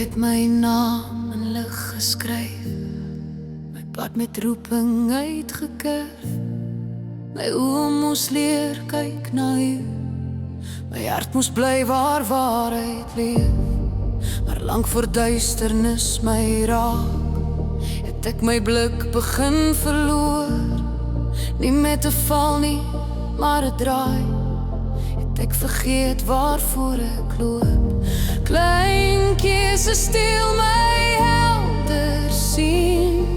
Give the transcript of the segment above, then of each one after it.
het my naam in lig geskryf, my pad met roeping uitgekurf. My oë moes leer kyk na U, my hart moes bly waar waarheid leef. Maar lank voor duisternis my raak, het ek my blik begin verloor. Nie met 'n val nie, maar 'n draai, het ek vergeet waarvoor ek loop. Klein keuse steel my helder sien,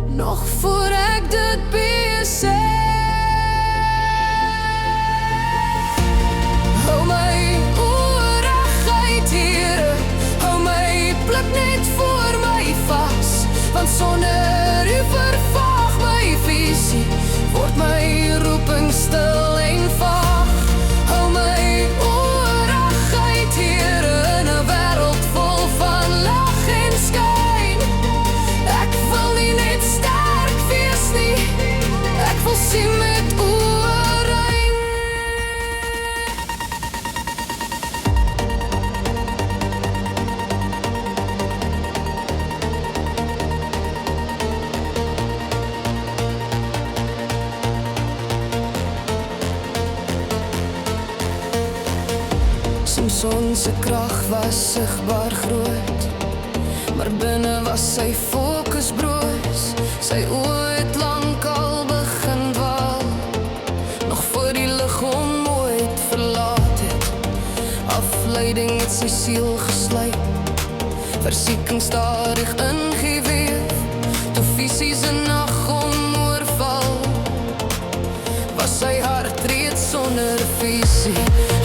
nog voor ek dit besef. Hou my oor reguit, Here, hou my blik net voor my vas, want sonder U vervaag my visie, word my roeping stil en vaag. Hou my oor reguit, Here, in 'n wêreld vol van lag en skyn. Ek wil nie net sterk wees nie, ek wil sien met oë rein. Samson se krag was sigbaar groot, maar binne was sy fokus broos. Sy oë het lankal begin dwaal, nog voor die lig hom ooit verlaat het. Afleiding het sy siel gesluit, versieking stadig ingeweef. Toe visies 'n nag hom oorval, was sy hart reeds sonder visie.